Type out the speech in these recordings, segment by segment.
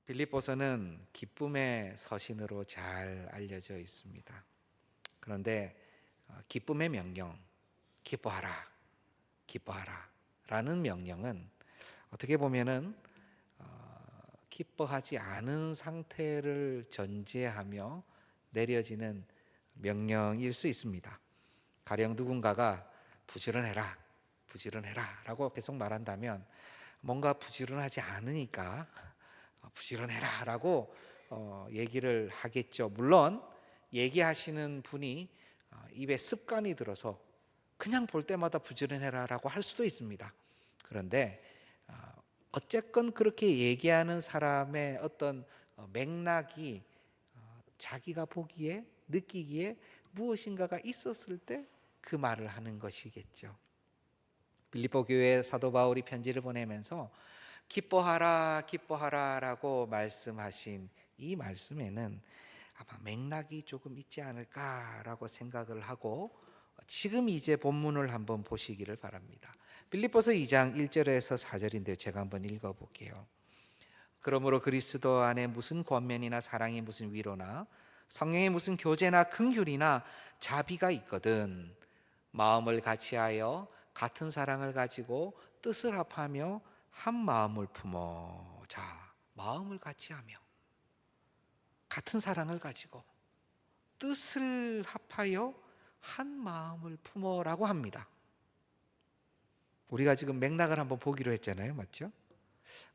빌립보서는 기쁨의 서신으로 잘 알려져 있습니다. 그런데 기쁨의 명령, 기뻐하라, 기뻐하라 라는 명령은 어떻게 보면은 기뻐하지 않은 상태를 전제하며 내려지는 명령일 수 있습니다. 가령 누군가가 부지런해라, 부지런해라 라고 계속 말한다면 뭔가 부지런하지 않으니까 부지런해라 라고 얘기를 하겠죠. 물론 얘기하시는 분이 입에 습관이 들어서 그냥 볼 때마다 부지런해라 라고 할 수도 있습니다. 그런데 어쨌건 그렇게 얘기하는 사람의 어떤 맥락이 자기가 보기에 느끼기에 무엇인가가 있었을 때 그 말을 하는 것이겠죠. 빌립보 교회에 사도 바울이 편지를 보내면서 기뻐하라 기뻐하라 라고 말씀하신 이 말씀에는 아마 맥락이 조금 있지 않을까라고 생각을 하고 지금 이제 본문을 한번 보시기를 바랍니다. 빌립보서 2장 1절에서 4절인데요. 제가 한번 읽어볼게요. 그러므로 그리스도 안에 무슨 권면이나 사랑이 무슨 위로나 성령의 무슨 교제나 긍휼이나 자비가 있거든 마음을 같이하여 같은 사랑을 가지고 뜻을 합하며 한 마음을 품어. 자, 마음을 같이하며 같은 사랑을 가지고 뜻을 합하여 한 마음을 품어라고 합니다. 우리가 지금 맥락을 한번 보기로 했잖아요, 맞죠?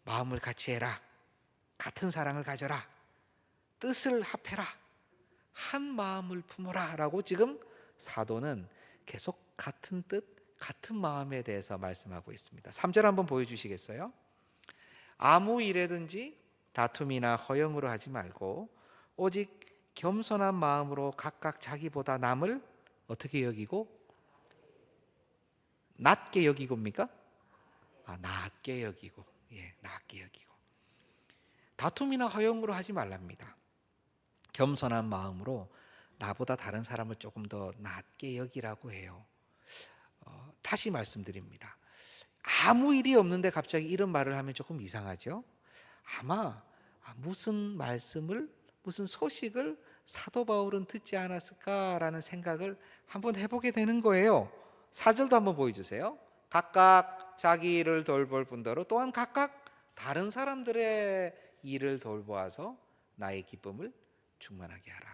마음을 같이 해라, 같은 사랑을 가져라, 뜻을 합해라, 한 마음을 품어라 라고 지금 사도는 계속 같은 뜻, 같은 마음에 대해서 말씀하고 있습니다. 3절 한번 보여주시겠어요? 아무 일에든지 다툼이나 허영으로 하지 말고 오직 겸손한 마음으로 각각 자기보다 남을 어떻게 여기고? 낮게 여기고입니까? 낮게 여기고. 예, 낮게 여기고. 다툼이나 허영으로 하지 말랍니다. 겸손한 마음으로 나보다 다른 사람을 조금 더 낮게 여기라고 해요. 다시 말씀드립니다. 아무 일이 없는데 갑자기 이런 말을 하면 조금 이상하죠? 아마 무슨 말씀을, 무슨 소식을 사도 바울은 듣지 않았을까라는 생각을 한번 해보게 되는 거예요. 4절도 한번 보여주세요. 각각 자기 일을 돌볼 뿐더러 또한 각각 다른 사람들의 일을 돌보아서 나의 기쁨을 충만하게 하라.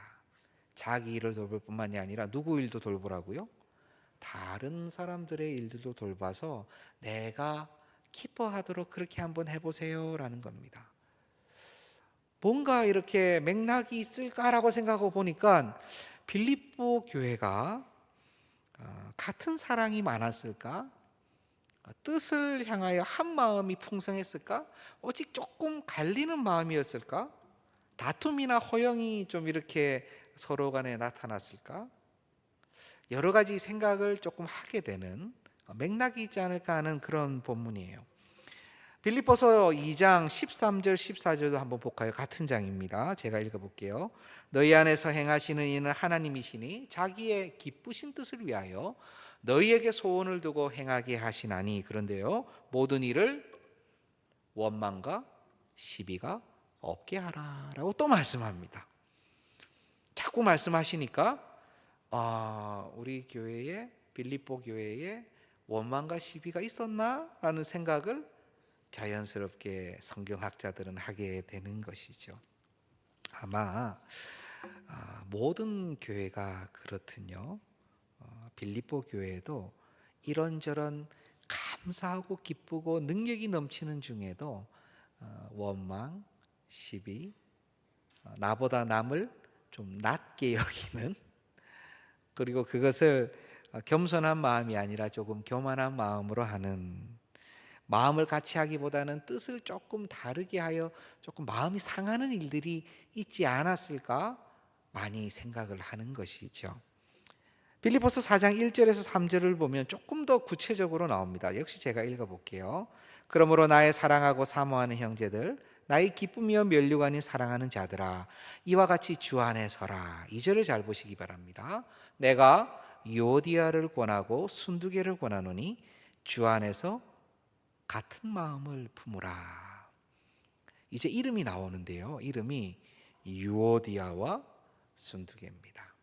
자기 일을 돌볼 뿐만이 아니라 누구 일도 돌보라고요? 다른 사람들의 일들도 돌봐서 내가 기뻐하도록 그렇게 한번 해보세요 라는 겁니다. 뭔가 이렇게 맥락이 있을까라고 생각하고 보니까 빌립보 교회가 같은 사랑이 많았을까? 뜻을 향하여 한 마음이 풍성했을까? 오직 조금 갈리는 마음이었을까? 다툼이나 허영이 좀 이렇게 서로 간에 나타났을까? 여러 가지 생각을 조금 하게 되는 맥락이 있지 않을까 하는 그런 본문이에요. 빌립보서 2장 13절 14절도 한번 볼까요? 같은 장입니다. 제가 읽어볼게요. 너희 안에서 행하시는 이는 하나님이시니 자기의 기쁘신 뜻을 위하여 너희에게 소원을 두고 행하게 하시나니 그런데요 모든 일을 원망과 시비가 없게 하라라고 또 말씀합니다. 자꾸 말씀하시니까 우리 교회에 빌립보 교회에 원망과 시비가 있었나? 라는 생각을 자연스럽게 성경학자들은 하게 되는 것이죠. 아마 모든 교회가 그렇든요. 빌립보 교회도 이런저런 감사하고 기쁘고 능력이 넘치는 중에도 원망, 시비, 나보다 남을 좀 낮게 여기는 그리고 그것을 겸손한 마음이 아니라 조금 교만한 마음으로 하는 마음을 같이 하기보다는 뜻을 조금 다르게 하여 조금 마음이 상하는 일들이 있지 않았을까 많이 생각을 하는 것이죠. 빌립보서 4장 1절에서 3절을 보면 조금 더 구체적으로 나옵니다. 역시 제가 읽어볼게요. 그러므로 나의 사랑하고 사모하는 형제들 나의 기쁨이여 면류가 아닌 사랑하는 자들아 이와 같이 주 안에 서라. 2절을 잘 보시기 바랍니다. 내가 요디아를 권하고 순두개를 권하노니 주 안에서 같은 마음을 품으라. 이제 이름이 나오는데요. 이름이 유오디아와 순두개입니다.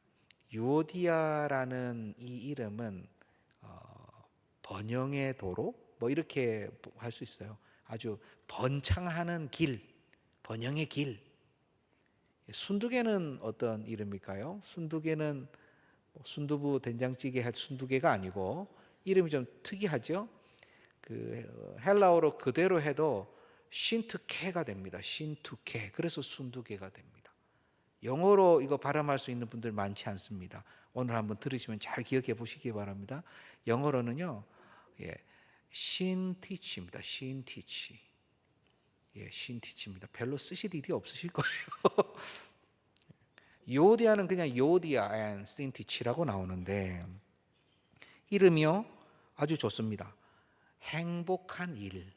유오디아라는 이 이름은 번영의 도로 뭐 이렇게 할 수 있어요. 아주 번창하는 길, 번영의 길. 순두개는 어떤 이름일까요? 순두개는 순두부 된장찌개 할 순두개가 아니고 이름이 좀 특이하죠. 그 헬라어로 그대로 해도 신트케가 됩니다. 신투케. 그래서 순두개가 됩니다. 영어로 이거 발음할 수 있는 분들 많지 않습니다. 오늘 한번 들으시면 잘 기억해 보시기 바랍니다. 영어로는요, 신티치입니다. 신티치. 신티치입니다. 별로 쓰실 일이 없으실 거예요. 요디아는 그냥 요디아 앤 신티치라고 나오는데 이름이요 아주 좋습니다. 행복한 일,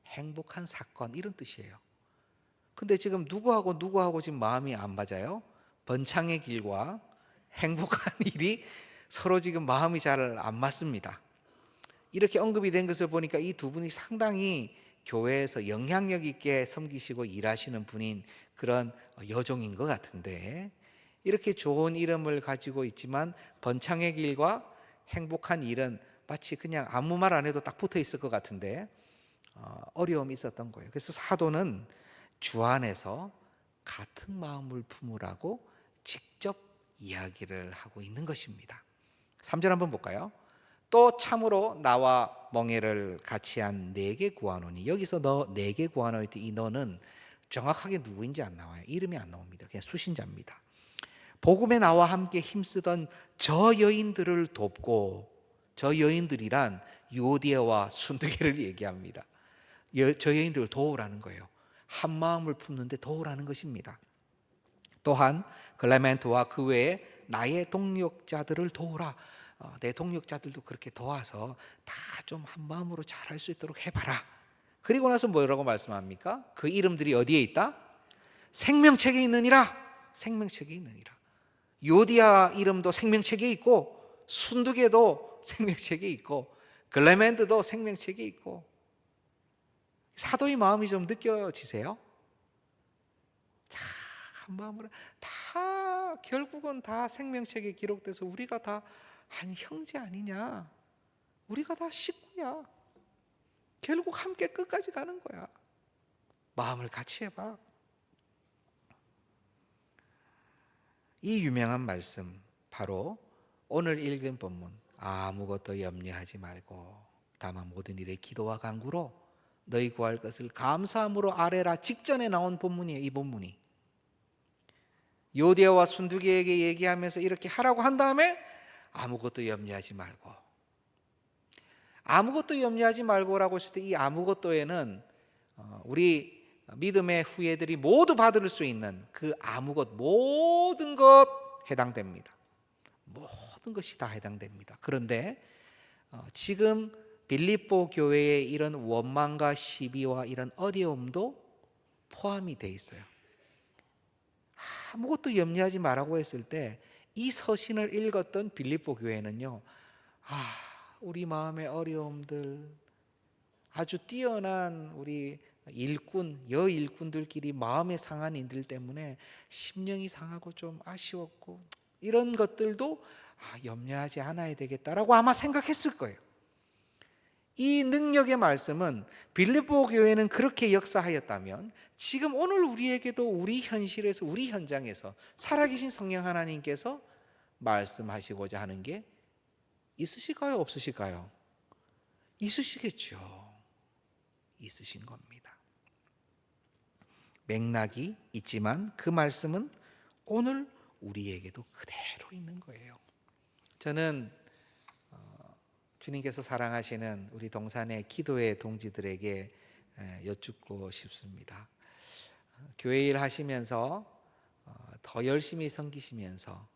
행복한 사건 이런 뜻이에요. 근데 지금 누구하고 지금 마음이 안 맞아요? 번창의 길과 행복한 일이 서로 지금 마음이 잘 안 맞습니다. 이렇게 언급이 된 것을 보니까 이 두 분이 상당히 교회에서 영향력 있게 섬기시고 일하시는 분인 그런 여종인 것 같은데 이렇게 좋은 이름을 가지고 있지만 번창의 길과 행복한 일은 마치 그냥 아무 말 안 해도 딱 붙어 있을 것 같은데 어려움이 있었던 거예요. 그래서 사도는 주 안에서 같은 마음을 품으라고 직접 이야기를 하고 있는 것입니다. 3절 한번 볼까요? 또 참으로 나와 멍에를 같이 한 네게 구하노니 여기서 너 네게 구하노니 이 너는 정확하게 누구인지 안 나와요. 이름이 안 나옵니다. 그냥 수신자입니다. 복음에 나와 함께 힘쓰던 저 여인들을 돕고 저 여인들이란 요디아와 순두개를 얘기합니다. 저 여인들을 도우라는 거예요. 한 마음을 품는데 도우라는 것입니다. 또한 클레멘트와 그 외에 나의 동력자들을 도우라. 내 동력자들도 그렇게 도와서 다 좀 한 마음으로 잘할 수 있도록 해봐라. 그리고 나서 뭐라고 말씀합니까? 그 이름들이 어디에 있다? 생명책에 있느니라. 생명책에 있느니라. 요디아 이름도 생명책에 있고 순두개도 생명책에 있고 글레멘트도 생명책에 있고 사도의 마음이 좀 느껴지세요? 다 한 마음으로 다 결국은 다 생명책에 기록돼서 우리가 다 한 형제 아니냐? 우리가 다 식구야. 결국 함께 끝까지 가는 거야. 마음을 같이 해봐. 이 유명한 말씀 바로 오늘 읽은 본문 아무것도 염려하지 말고 다만 모든 일에 기도와 간구로 너희 구할 것을 감사함으로 아뢰라 직전에 나온 본문이에요. 이 본문이 요디아와 순두개에게 얘기하면서 이렇게 하라고 한 다음에 아무것도 염려하지 말고 아무것도 염려하지 말고라고 했을 때 이 아무것도에는 우리 믿음의 후예들이 모두 받을 수 있는 그 아무것 모든 것 해당됩니다. 모든 것이 다 해당됩니다. 그런데 지금 빌립보 교회의 이런 원망과 시비와 이런 어려움도 포함이 돼 있어요. 아무것도 염려하지 말라고 했을 때 이 서신을 읽었던 빌립보 교회는요, 우리 마음의 어려움들, 아주 뛰어난 우리 여일꾼들끼리 마음의 상한 인들 때문에 심령이 상하고 좀 아쉬웠고 이런 것들도 염려하지 않아야 되겠다라고 아마 생각했을 거예요. 이 능력의 말씀은 빌립보 교회는 그렇게 역사하였다면 지금 오늘 우리에게도 우리 현실에서 우리 현장에서 살아계신 성령 하나님께서 말씀하시고자 하는 게 있으실까요? 없으실까요? 있으시겠죠. 있으신 겁니다. 맥락이 있지만 그 말씀은 오늘 우리에게도 그대로 있는 거예요. 저는 주님께서 사랑하시는 우리 동산의 기도의 동지들에게 여쭙고 싶습니다. 교회 일 하시면서 더 열심히 섬기시면서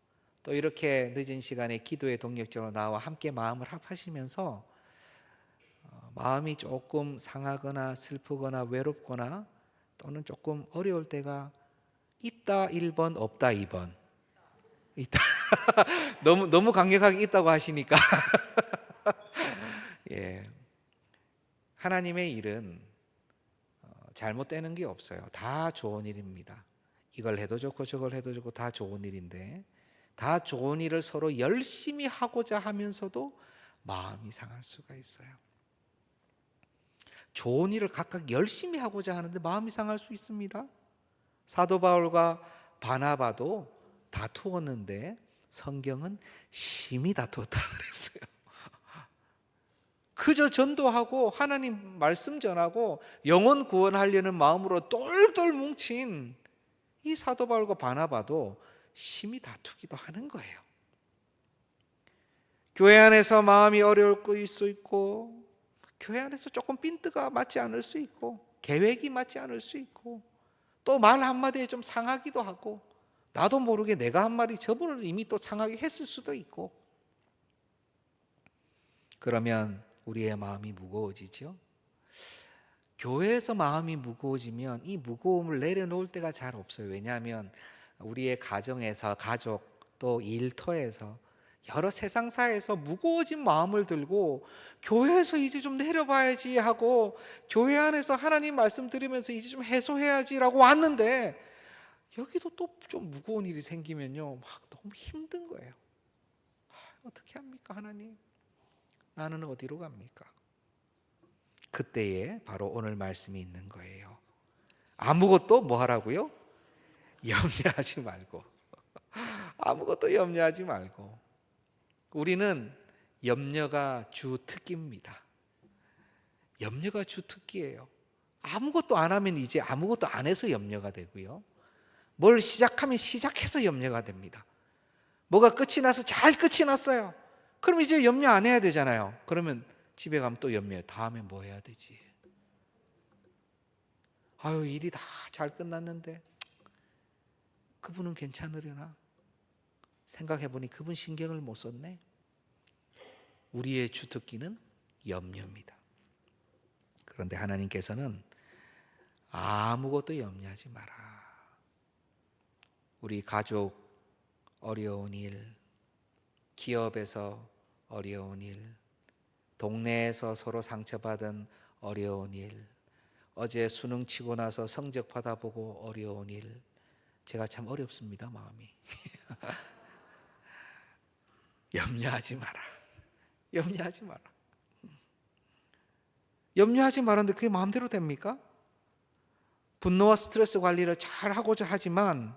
또 이렇게 늦은 시간에 기도의 동력적으로 나와 함께 마음을 합하시면서 마음이 조금 상하거나 슬프거나 외롭거나 또는 조금 어려울 때가 있다 1번 없다 2번 있다 너무 강력하게 있다고 하시니까 하나님의 일은 잘못되는 게 없어요. 다 좋은 일입니다. 이걸 해도 좋고 저걸 해도 좋고 다 좋은 일인데, 다 좋은 일을 서로 열심히 하고자 하면서도 마음이 상할 수가 있어요. 좋은 일을 각각 열심히 하고자 하는데 마음이 상할 수 있습니다. 사도 바울과 바나바도 다투었는데 성경은 심히 다투었다 그랬어요. 그저 전도하고 하나님 말씀 전하고 영혼 구원하려는 마음으로 똘똘 뭉친 이 사도 바울과 바나바도 심히 다투기도 하는 거예요. 교회 안에서 마음이 어려울 수 있고, 교회 안에서 조금 핀트가 맞지 않을 수 있고, 계획이 맞지 않을 수 있고, 또 말 한마디에 좀 상하기도 하고, 나도 모르게 내가 한 말이 저분을 이미 또 상하게 했을 수도 있고, 그러면 우리의 마음이 무거워지죠. 교회에서 마음이 무거워지면 이 무거움을 내려놓을 때가 잘 없어요. 왜냐하면 우리의 가정에서, 가족, 또 일터에서, 여러 세상사에서 무거워진 마음을 들고 교회에서 이제 좀 내려봐야지 하고, 교회 안에서 하나님 말씀 들으면서 이제 좀 해소해야지라고 왔는데, 여기서 또 좀 무거운 일이 생기면요, 막 너무 힘든 거예요. 어떻게 합니까, 하나님? 나는 어디로 갑니까? 그때에 바로 오늘 말씀이 있는 거예요. 아무것도 뭐 하라고요? 염려하지 말고. 아무것도 염려하지 말고. 우리는 염려가 주 특기입니다. 염려가 주 특기예요. 아무것도 안 하면 이제 아무것도 안 해서 염려가 되고요. 뭘 시작하면 시작해서 염려가 됩니다. 뭐가 끝이 나서 잘 끝이 났어요. 그럼 이제 염려 안 해야 되잖아요. 그러면 집에 가면 또 염려해. 다음에 뭐 해야 되지? 아유, 일이 다 잘 끝났는데 그분은 괜찮으려나? 생각해보니 그분 신경을 못 썼네. 우리의 주특기는 염려입니다. 그런데 하나님께서는 아무것도 염려하지 마라. 우리 가족 어려운 일, 기업에서 어려운 일, 동네에서 서로 상처받은 어려운 일, 어제 수능 치고 나서 성적 받아보고 어려운 일, 제가 참 어렵습니다, 마음이. 염려하지 마라. 염려하지 마라. 염려하지 말았는데 그게 마음대로 됩니까? 분노와 스트레스 관리를 잘 하고자 하지만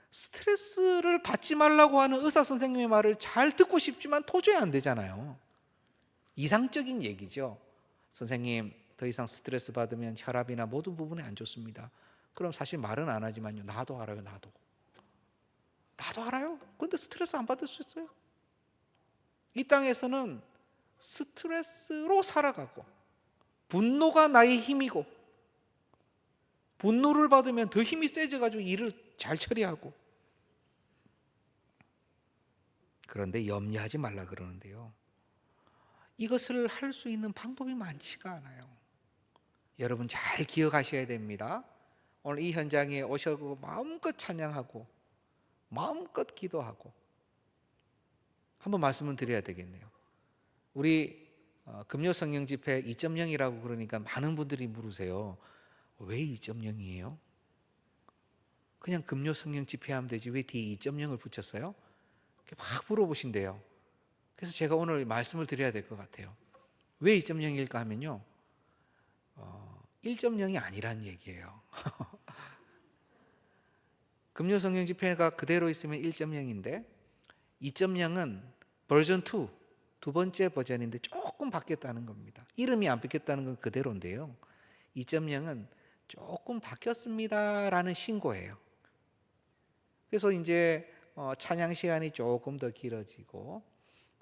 스트레스를 받지 말라고 하는 의사 선생님의 말을 잘 듣고 싶지만 도저히 안 되잖아요. 이상적인 얘기죠. 선생님, 더 이상 스트레스 받으면 혈압이나 모든 부분에 안 좋습니다. 그럼 사실 말은 안 하지만요, 나도 알아요. 나도 알아요. 그런데 스트레스 안 받을 수 있어요. 이 땅에서는 스트레스로 살아가고, 분노가 나의 힘이고, 분노를 받으면 더 힘이 세져가지고 일을 잘 처리하고. 그런데 염려하지 말라 그러는데요, 이것을 할 수 있는 방법이 많지가 않아요. 여러분 잘 기억하셔야 됩니다. 오늘 이 현장에 오셔서 마음껏 찬양하고 마음껏 기도하고 한번 말씀을 드려야 되겠네요. 우리 금요 성령 집회 2.0이라고 그러니까 많은 분들이 물으세요. 왜 2.0이에요? 그냥 금요 성령 집회하면 되지 왜 뒤에 2.0을 붙였어요? 막 물어보신대요. 그래서 제가 오늘 말씀을 드려야 될 것 같아요. 왜 2.0일까 하면요, 1.0이 아니란 얘기예요. 금요 성령 집회가 그대로 있으면 1.0인데 2.0은 버전 2, 두 번째 버전인데 조금 바뀌었다는 겁니다. 이름이 안 바뀌었다는 건 그대로인데요, 2.0은 조금 바뀌었습니다라는 신고예요. 그래서 이제 찬양 시간이 조금 더 길어지고,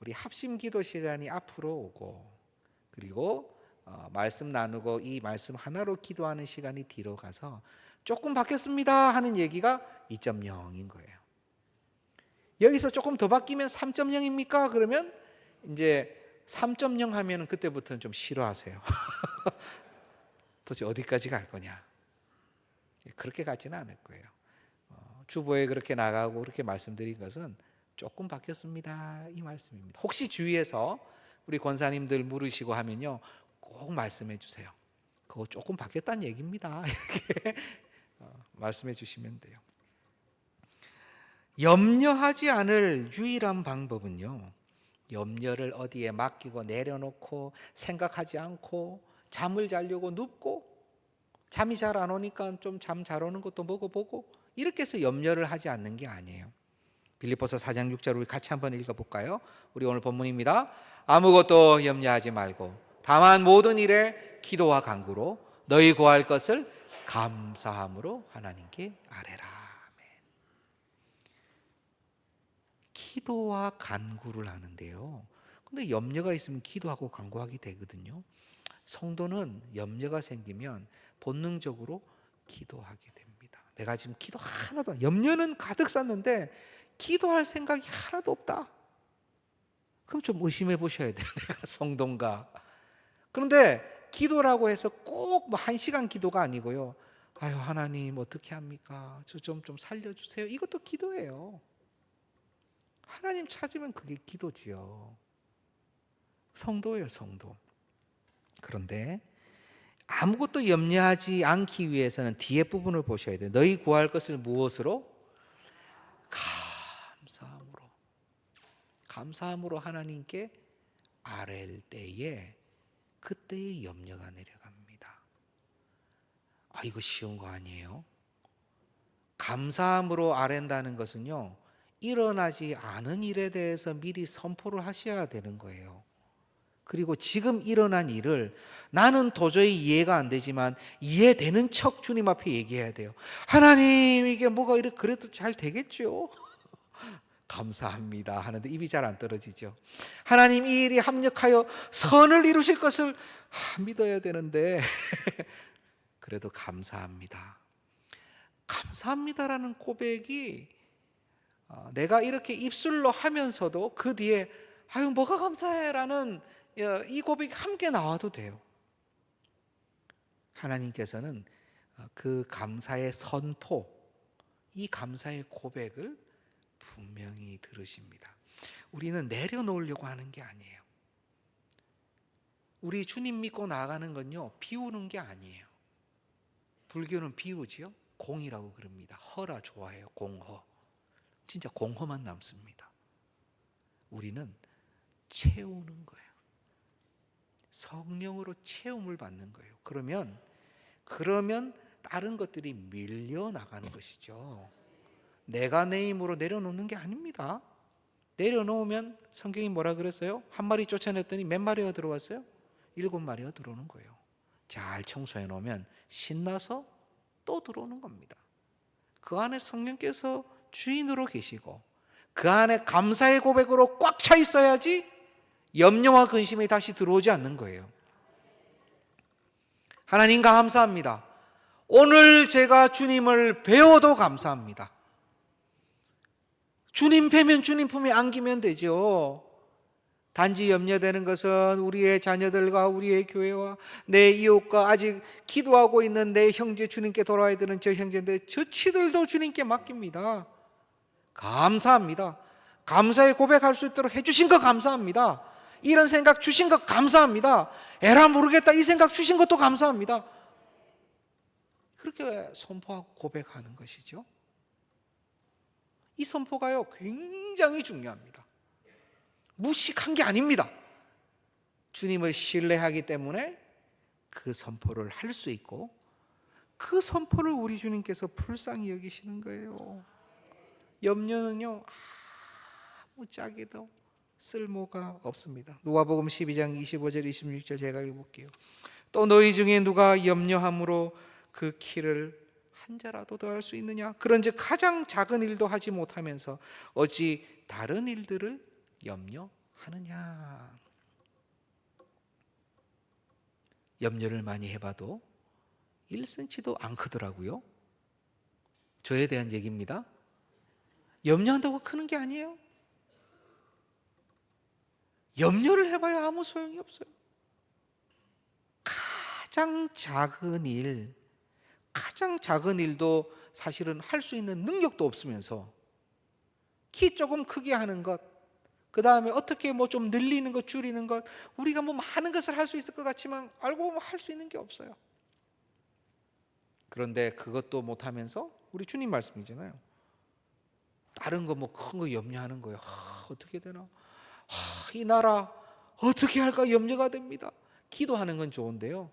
우리 합심 기도 시간이 앞으로 오고, 그리고 말씀 나누고 이 말씀 하나로 기도하는 시간이 뒤로 가서 조금 바뀌었습니다 하는 얘기가 2.0인 거예요. 여기서 조금 더 바뀌면 3.0입니까? 그러면 이제 3.0 하면 그때부터는 좀 싫어하세요. 도대체 어디까지 갈 거냐? 그렇게 가지는 않을 거예요. 주보에 그렇게 나가고 그렇게 말씀드린 것은 조금 바뀌었습니다 이 말씀입니다. 혹시 주위에서 우리 권사님들 물으시고 하면요, 꼭 말씀해 주세요. 그거 조금 바뀌었다는 얘기입니다. 이렇게 말씀해 주시면 돼요. 염려하지 않을 유일한 방법은요, 염려를 어디에 맡기고 내려놓고 생각하지 않고 잠을 자려고 눕고 잠이 잘 안 오니까 좀 잠 잘 오는 것도 먹어보고 이렇게 해서 염려를 하지 않는 게 아니에요. 빌립보서 4장 6절 우리 같이 한번 읽어볼까요? 우리 오늘 본문입니다. 아무것도 염려하지 말고 다만 모든 일에 기도와 간구로 너희 구할 것을 감사함으로 하나님께 아뢰라. 기도와 간구를 하는데요. 근데 염려가 있으면 기도하고 간구하게 되거든요. 성도는 염려가 생기면 본능적으로 기도하게 됩니다. 내가 지금 기도 하나도, 염려는 가득 쌌는데 기도할 생각이 하나도 없다. 그럼 좀 의심해 보셔야 돼요. 내가 성도인가? 그런데 기도라고 해서 꼭 뭐 1시간 기도가 아니고요. 아유, 하나님 어떻게 합니까? 저 좀 살려주세요. 이것도 기도예요. 하나님 찾으면 그게 기도지요. 성도예요, 성도. 그런데 아무것도 염려하지 않기 위해서는 뒤에 부분을 보셔야 돼요. 너희 구할 것을 무엇으로? 감사함으로 하나님께 아랠 때에 그때의 염려가 내려갑니다. 아, 이거 쉬운 거 아니에요? 감사함으로 아랜다는 것은요, 일어나지 않은 일에 대해서 미리 선포를 하셔야 되는 거예요. 그리고 지금 일어난 일을 나는 도저히 이해가 안 되지만 이해되는 척 주님 앞에 얘기해야 돼요. 하나님, 이게 뭐가 이렇게 그래도 잘 되겠죠? 감사합니다 하는데 입이 잘 안 떨어지죠. 하나님, 이 일이 합력하여 선을 이루실 것을 믿어야 되는데 그래도 감사합니다. 감사합니다라는 고백이 내가 이렇게 입술로 하면서도 그 뒤에 아유 뭐가 감사해라는 이 고백이 함께 나와도 돼요. 하나님께서는 그 감사의 선포, 이 감사의 고백을 분명히 들으십니다. 우리는 내려놓으려고 하는 게 아니에요. 우리 주님 믿고 나아가는 건요, 비우는 게 아니에요. 불교는 비우지요. 공이라고 그럽니다. 허라 좋아해요. 공허. 진짜 공허만 남습니다. 우리는 채우는 거예요. 성령으로 채움을 받는 거예요. 그러면 다른 것들이 밀려 나가는 것이죠. 내가 내 힘으로 내려놓는 게 아닙니다. 내려놓으면 성경이 뭐라 그랬어요? 한 마리 쫓아냈더니 몇 마리가 들어왔어요? 7마리가 들어오는 거예요. 잘 청소해 놓으면 신나서 또 들어오는 겁니다. 그 안에 성령께서 주인으로 계시고 그 안에 감사의 고백으로 꽉 차 있어야지 염려와 근심이 다시 들어오지 않는 거예요. 하나님 감사합니다. 오늘 제가 주님을 배워도 감사합니다. 주님 뵈면 주님 품에 안기면 되죠. 단지 염려되는 것은 우리의 자녀들과 우리의 교회와 내 이웃과 아직 기도하고 있는 내 형제, 주님께 돌아와야 되는 저 형제인데 저 치들도 주님께 맡깁니다. 감사합니다. 감사의 고백할 수 있도록 해주신 거 감사합니다. 이런 생각 주신 거 감사합니다. 에라 모르겠다 이 생각 주신 것도 감사합니다. 그렇게 선포하고 고백하는 것이죠. 이 선포가요 굉장히 중요합니다. 무식한 게 아닙니다. 주님을 신뢰하기 때문에 그 선포를 할 수 있고 그 선포를 우리 주님께서 불쌍히 여기시는 거예요. 염려는요 아무짝에도 쓸모가 없습니다. 누가복음 12장 25절 26절 제가 읽어볼게요. 또 너희 중에 누가 염려함으로 그 키를 한 자라도 더할 수 있느냐? 그런즉 가장 작은 일도 하지 못하면서 어찌 다른 일들을 염려하느냐? 염려를 많이 해봐도 1cm도 안 크더라고요. 저에 대한 얘기입니다. 염려한다고 크는 게 아니에요. 염려를 해봐야 아무 소용이 없어요. 가장 작은 일도 사실은 할 수 있는 능력도 없으면서 키 조금 크게 하는 것, 그 다음에 어떻게 뭐 좀 늘리는 것, 줄이는 것, 우리가 뭐 많은 것을 할 수 있을 것 같지만 알고 보면 할 수 있는 게 없어요. 그런데 그것도 못하면서 우리 주님 말씀이잖아요. 다른 거 뭐 큰 거 염려하는 거예요. 어떻게 되나? 이 나라 어떻게 할까 염려가 됩니다. 기도하는 건 좋은데요.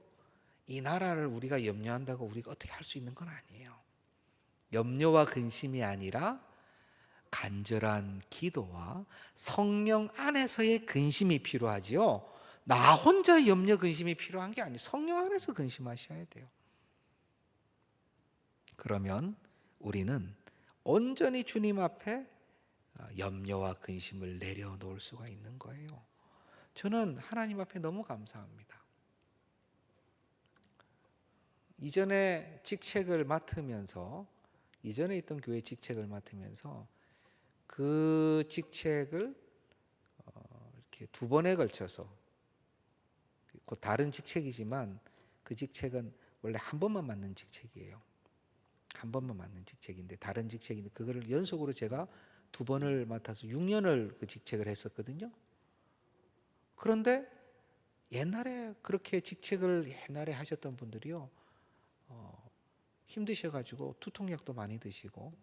이 나라를 우리가 염려한다고 우리가 어떻게 할 수 있는 건 아니에요. 염려와 근심이 아니라 간절한 기도와 성령 안에서의 근심이 필요하지요. 나 혼자 염려 근심이 필요한 게 아니에요. 성령 안에서 근심하셔야 돼요. 그러면 우리는 온전히 주님 앞에 염려와 근심을 내려놓을 수가 있는 거예요. 저는 하나님 앞에 너무 감사합니다. 이전에 직책을 맡으면서, 이전에 있던 교회 직책을 맡으면서 그 직책을 이렇게 두 번에 걸쳐서, 곧 다른 직책이지만 그 직책은 원래 한 번만 맡는 직책이에요. 한 번만 맡는 직책인데, 다른 직책인데 그거를 연속으로 제가 두 번을 맡아서 6년을 그 직책을 했었거든요. 그런데 옛날에 그렇게 직책을 옛날에 하셨던 분들이요, 힘드셔가지고 두통약도 많이 드시고,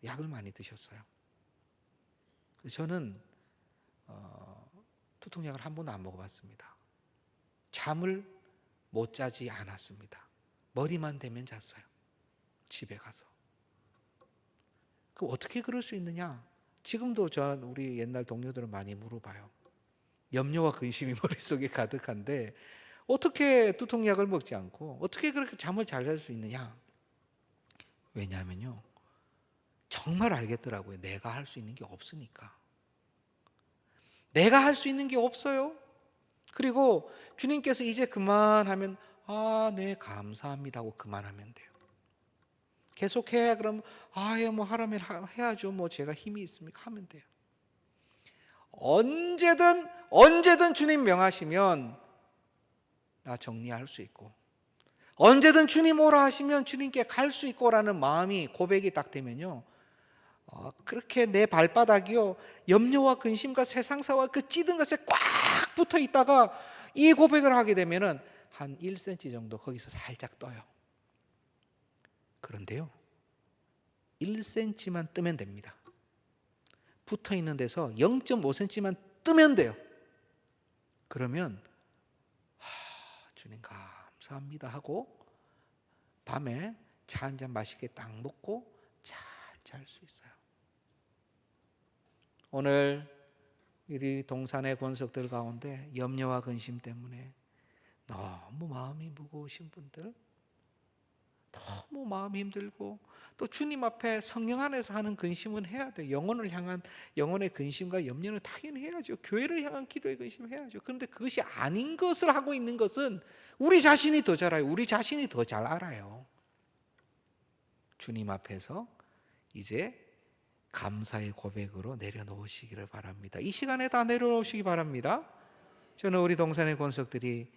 약을 많이 드셨어요. 저는 두통약을 한 번도 안 먹어봤습니다. 잠을 못 자지 않았습니다. 머리만 대면 잤어요. 집에 가서. 그럼 어떻게 그럴 수 있느냐? 지금도 우리 옛날 동료들은 많이 물어봐요. 염려와 근심이 머릿속에 가득한데 어떻게 두통약을 먹지 않고 어떻게 그렇게 잠을 잘 잘 수 있느냐? 왜냐하면요, 정말 알겠더라고요. 내가 할 수 있는 게 없으니까. 내가 할 수 있는 게 없어요. 그리고 주님께서 이제 그만하면 네, 감사합니다 하고 그만하면 돼요. 계속해. 그럼 뭐 하라면 해야죠. 뭐 제가 힘이 있습니까? 하면 돼요. 언제든 주님 명하시면 나 정리할 수 있고, 언제든 주님 오라 하시면 주님께 갈 수 있고라는 마음이, 고백이 딱 되면요, 그렇게 내 발바닥이요, 염려와 근심과 세상사와 그 찌든 것에 꽉 붙어 있다가 이 고백을 하게 되면은 한 1cm 정도 거기서 살짝 떠요. 그런데요, 1cm만 뜨면 됩니다. 붙어 있는 데서 0.5cm만 뜨면 돼요. 그러면 주님 감사합니다 하고 밤에 차 한 잔 맛있게 딱 먹고 잘 잘 수 있어요. 오늘 우리 동산의 권속들 가운데 염려와 근심 때문에 너무 마음이 무거우신 분들, 너무 마음이 힘들고 또 주님 앞에 성령 안에서 하는 근심은 해야 돼요. 영혼을 향한 영혼의 근심과 염려는 당연히 해야죠. 교회를 향한 기도의 근심을 해야죠. 그런데 그것이 아닌 것을 하고 있는 것은 우리 자신이 더 잘 알아요. 우리 자신이 더 잘 알아요. 주님 앞에서 이제 감사의 고백으로 내려놓으시기를 바랍니다. 이 시간에 다 내려놓으시기 바랍니다. 저는 우리 동산의 권속들이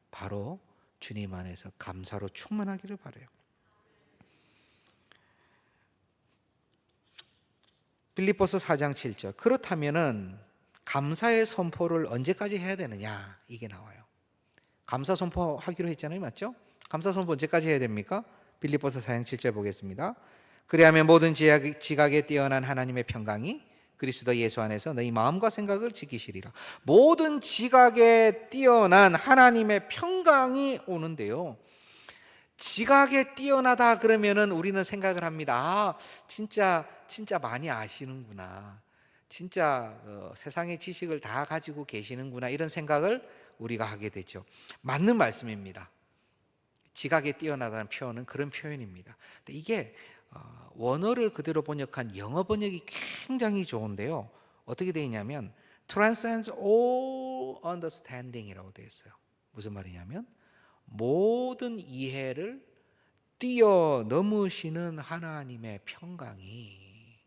바로 주님 안에서 감사로 충만하기를 바라요. 빌립보서 4장 7절. 그렇다면은 감사의 선포를 언제까지 해야 되느냐, 이게 나와요. 감사 선포하기로 했잖아요, 맞죠? 감사 선포 언제까지 해야 됩니까? 빌립보서 4장 7절 보겠습니다. 그리하면 모든 지각에 뛰어난 하나님의 평강이 그리스도 예수 안에서 너희 마음과 생각을 지키시리라. 모든 지각에 뛰어난 하나님의 평강이 오는데요, 지각에 뛰어나다 그러면은 우리는 생각을 합니다. 진짜 많이 아시는구나. 진짜 세상의 지식을 다 가지고 계시는구나. 이런 생각을 우리가 하게 되죠. 맞는 말씀입니다. 지각에 뛰어나다는 표현은 그런 표현입니다. 근데 이게 원어를 그대로 번역한 영어 번역이 굉장히 좋은데요, 어떻게 되어 있냐면 transcends all understanding이라고 되어 있어요. 무슨 말이냐면 모든 이해를 뛰어넘으시는 하나님의 평강이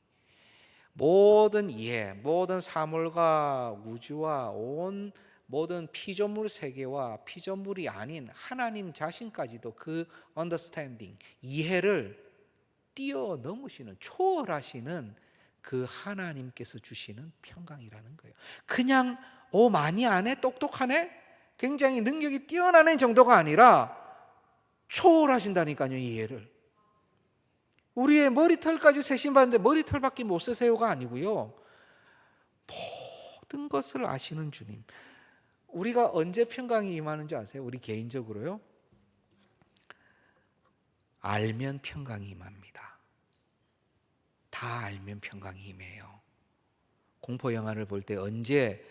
모든 이해, 모든 사물과 우주와 온 모든 피조물 세계와 피조물이 아닌 하나님 자신까지도 그 understanding, 이해를 뛰어넘으시는, 초월하시는 그 하나님께서 주시는 평강이라는 거예요. 그냥 많이 아네, 똑똑하네, 굉장히 능력이 뛰어나는 정도가 아니라 초월하신다니까요, 이해를. 우리의 머리털까지 세신받는데 머리털밖에 못 세세요가 아니고요. 모든 것을 아시는 주님. 우리가 언제 평강이 임하는 줄 아세요? 우리 개인적으로요. 알면 평강이 임합니다. 다 알면 평강이 임해요. 공포 영화를 볼 때 언제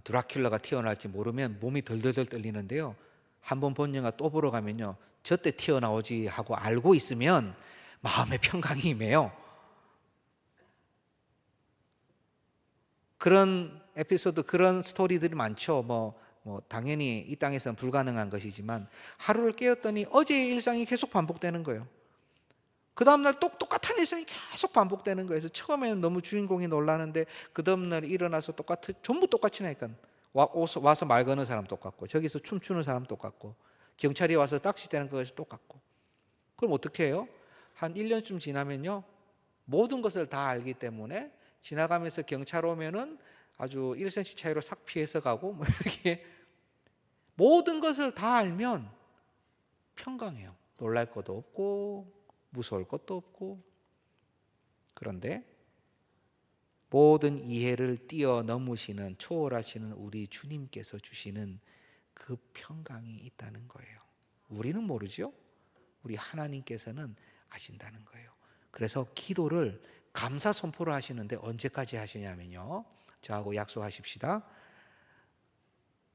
드라큘라가 튀어나올지 모르면 몸이 덜덜덜 떨리는데요. 한번 본 영화 또 보러 가면요, 저때 튀어나오지 하고 알고 있으면 마음의 평강이 임해요. 그런 에피소드, 그런 스토리들이 많죠. 뭐 당연히 이 땅에서는 불가능한 것이지만 하루를 깨었더니 어제의 일상이 계속 반복되는 거예요. 그 다음날 똑같은 일상이 계속 반복되는 거예요. 그래서 처음에는 너무 주인공이 놀라는데 그 다음날 일어나서 전부 똑같이 나니까 와서 말 거는 사람 똑같고, 저기서 춤추는 사람 똑같고, 경찰이 와서 딱지대는 것이 똑같고. 그럼 어떻게 해요? 한 1년쯤 지나면요, 모든 것을 다 알기 때문에 지나가면서 경찰 오면은 아주 1cm 차이로 싹 피해서 가고, 뭐 이렇게 모든 것을 다 알면 평강해요. 놀랄 것도 없고 무서울 것도 없고. 그런데 모든 이해를 뛰어넘으시는, 초월하시는 우리 주님께서 주시는 그 평강이 있다는 거예요. 우리는 모르죠. 우리 하나님께서는 아신다는 거예요. 그래서 기도를 감사 선포를 하시는데 언제까지 하시냐면요, 저하고 약속하십시다.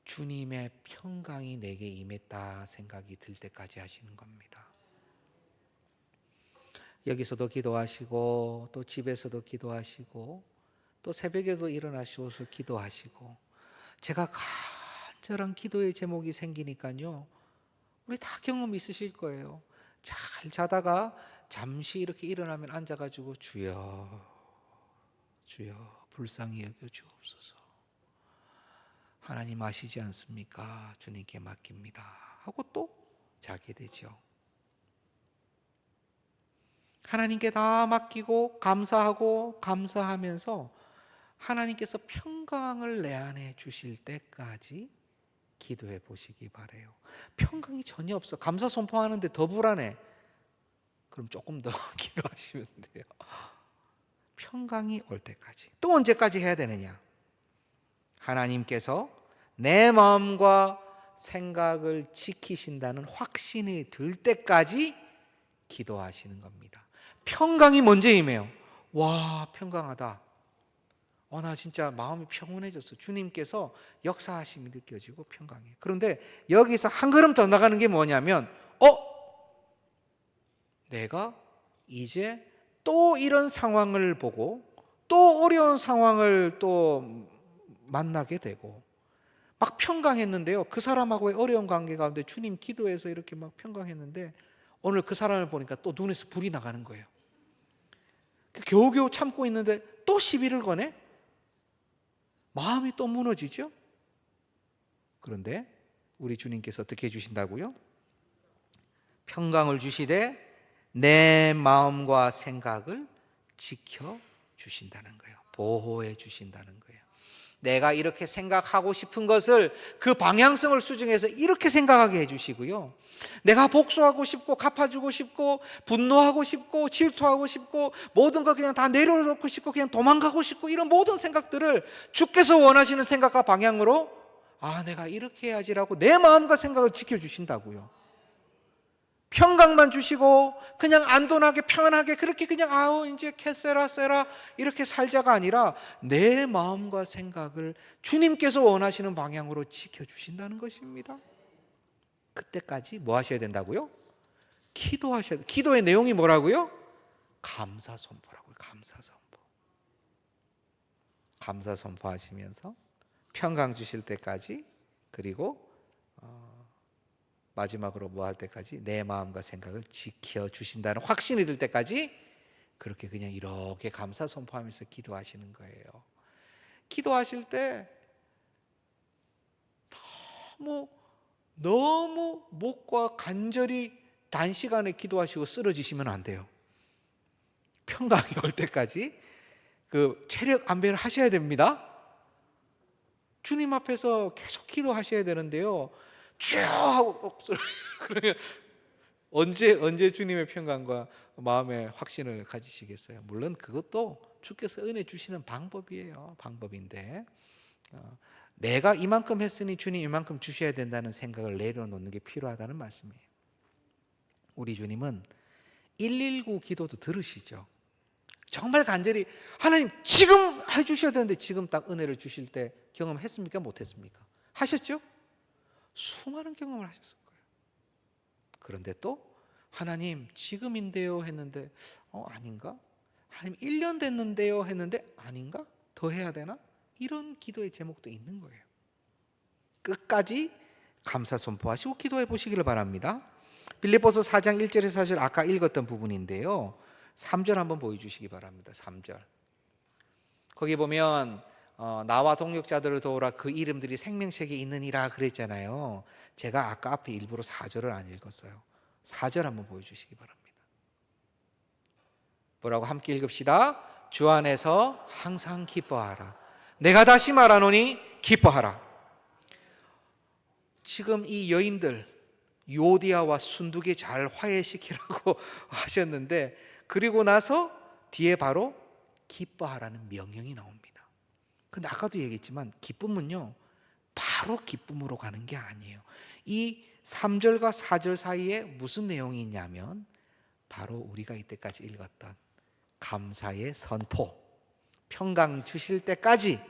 주님의 평강이 내게 임했다 생각이 들 때까지 하시는 겁니다. 여기서도 기도하시고, 또 집에서도 기도하시고, 또 새벽에도 일어나셔서 기도하시고. 제가 간절한 기도의 제목이 생기니까요, 우리 다 경험 있으실 거예요. 잘 자다가 잠시 이렇게 일어나면 앉아가지고 주여, 주여 불쌍히 여겨 주옵소서. 하나님 아시지 않습니까? 주님께 맡깁니다 하고 또 자게 되죠. 하나님께 다 맡기고 감사하고 감사하면서 하나님께서 평강을 내 안에 주실 때까지 기도해 보시기 바래요. 평강이 전혀 없어. 감사 선포하는데 더 불안해. 그럼 조금 더 기도하시면 돼요. 평강이 올 때까지. 또 언제까지 해야 되느냐? 하나님께서 내 마음과 생각을 지키신다는 확신이 들 때까지 기도하시는 겁니다. 평강이 먼저 임해요. 와, 평강하다. 나 진짜 마음이 평온해졌어. 주님께서 역사하심이 느껴지고 평강해요. 그런데 여기서 한 걸음 더 나가는 게 뭐냐면, 내가 이제 또 이런 상황을 보고 또 어려운 상황을 또 만나게 되고, 막 평강했는데요, 그 사람하고의 어려운 관계 가운데 주님 기도해서 이렇게 막 평강했는데 오늘 그 사람을 보니까 또 눈에서 불이 나가는 거예요. 겨우겨우 참고 있는데 또 시비를 거네? 마음이 또 무너지죠? 그런데 우리 주님께서 어떻게 해주신다고요? 평강을 주시되 내 마음과 생각을 지켜주신다는 거예요. 보호해 주신다는 거예요. 내가 이렇게 생각하고 싶은 것을 그 방향성을 수정해서 이렇게 생각하게 해주시고요, 내가 복수하고 싶고 갚아주고 싶고 분노하고 싶고 질투하고 싶고 모든 거 그냥 다 내려놓고 싶고 그냥 도망가고 싶고 이런 모든 생각들을 주께서 원하시는 생각과 방향으로 내가 이렇게 해야지라고 내 마음과 생각을 지켜주신다고요. 평강만 주시고 그냥 안돈하게 평안하게 그렇게 그냥 이제 캐세라 세라 이렇게 살자가 아니라 내 마음과 생각을 주님께서 원하시는 방향으로 지켜주신다는 것입니다. 그때까지 뭐 하셔야 된다고요? 기도하셔야 돼요. 기도의 내용이 뭐라고요? 감사 선포라고요. 감사 선포. 감사 선포하시면서 평강 주실 때까지, 그리고 마지막으로 뭐 할 때까지 내 마음과 생각을 지켜주신다는 확신이 들 때까지 그렇게 그냥 이렇게 감사 선포하면서 기도하시는 거예요. 기도하실 때 너무 목과 간절히 단시간에 기도하시고 쓰러지시면 안 돼요. 평강이 올 때까지 그 체력 안배를 하셔야 됩니다. 주님 앞에서 계속 기도하셔야 되는데요, 쭉 하고 그러면 언제 주님의 평강과 마음의 확신을 가지시겠어요? 물론 그것도 주께서 은혜 주시는 방법이에요. 방법인데 내가 이만큼 했으니 주님 이만큼 주셔야 된다는 생각을 내려놓는 게 필요하다는 말씀이에요. 우리 주님은 119 기도도 들으시죠. 정말 간절히 하나님 지금 해주셔야 되는데 지금 딱 은혜를 주실 때 경험했습니까? 못했습니까? 하셨죠? 수많은 경험을 하셨을 거예요. 그런데 또 하나님 지금인데요 했는데 아닌가? 하나님 1년 됐는데요 했는데 아닌가? 더 해야 되나? 이런 기도의 제목도 있는 거예요. 끝까지 감사 선포하시고 기도해 보시기를 바랍니다. 빌립보서 4장 1절에서 4절 아까 읽었던 부분인데요. 3절 한번 보여주시기 바랍니다. 3절. 거기 보면 나와 동역자들을 도우라 그 이름들이 생명책에 있느니라 그랬잖아요. 제가 아까 앞에 일부러 4절을 안 읽었어요. 4절 한번 보여주시기 바랍니다. 뭐라고 함께 읽읍시다. 주 안에서 항상 기뻐하라. 내가 다시 말하노니 기뻐하라. 지금 이 여인들 요디아와 순두개 잘 화해시키라고 하셨는데 그리고 나서 뒤에 바로 기뻐하라는 명령이 나옵니다. 근데 아까도 얘기했지만 기쁨은요 바로 기쁨으로 가는 게 아니에요. 이 3절과 4절 사이에 무슨 내용이 있냐면 바로 우리가 이때까지 읽었던 감사의 선포, 평강 주실 때까지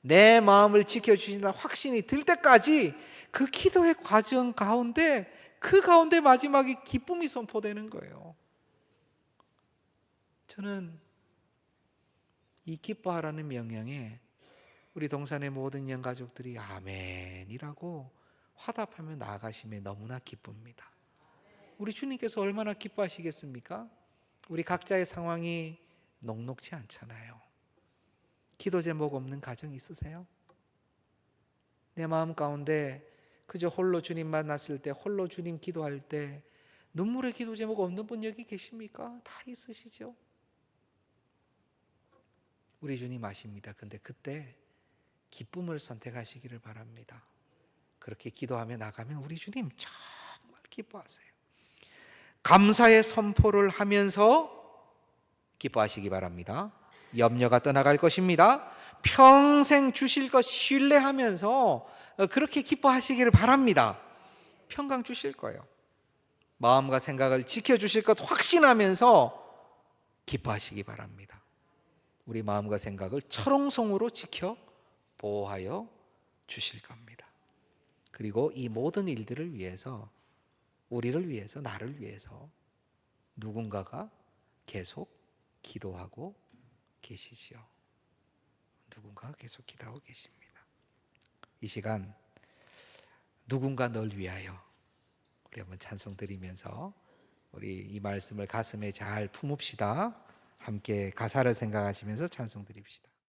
내 마음을 지켜주신다는 확신이 들 때까지 그 기도의 과정 가운데 그 가운데 마지막에 기쁨이 선포되는 거예요. 저는 이 기뻐하라는 명령에 우리 동산의 모든 영가족들이 아멘이라고 화답하며 나아가심에 너무나 기쁩니다. 우리 주님께서 얼마나 기뻐하시겠습니까? 우리 각자의 상황이 녹록지 않잖아요. 기도 제목 없는 가정 있으세요? 내 마음 가운데 그저 홀로 주님 만났을 때 홀로 주님 기도할 때 눈물의 기도 제목 없는 분 여기 계십니까? 다 있으시죠? 우리 주님 아십니다. 근데 그때 기쁨을 선택하시기를 바랍니다. 그렇게 기도하며 나가면 우리 주님 정말 기뻐하세요. 감사의 선포를 하면서 기뻐하시기 바랍니다. 염려가 떠나갈 것입니다. 평생 주실 것 신뢰하면서 그렇게 기뻐하시기를 바랍니다. 평강 주실 거예요. 마음과 생각을 지켜주실 것 확신하면서 기뻐하시기 바랍니다. 우리 마음과 생각을 철옹성으로 지켜 보호하여 주실 겁니다. 그리고 이 모든 일들을 위해서 우리를 위해서 나를 위해서 누군가가 계속 기도하고 계시지요. 누군가가 계속 기도하고 계십니다. 이 시간 누군가 널 위하여 우리 한번 찬송 드리면서 우리 이 말씀을 가슴에 잘 품읍시다. 함께 가사를 생각하시면서 찬송 드립시다.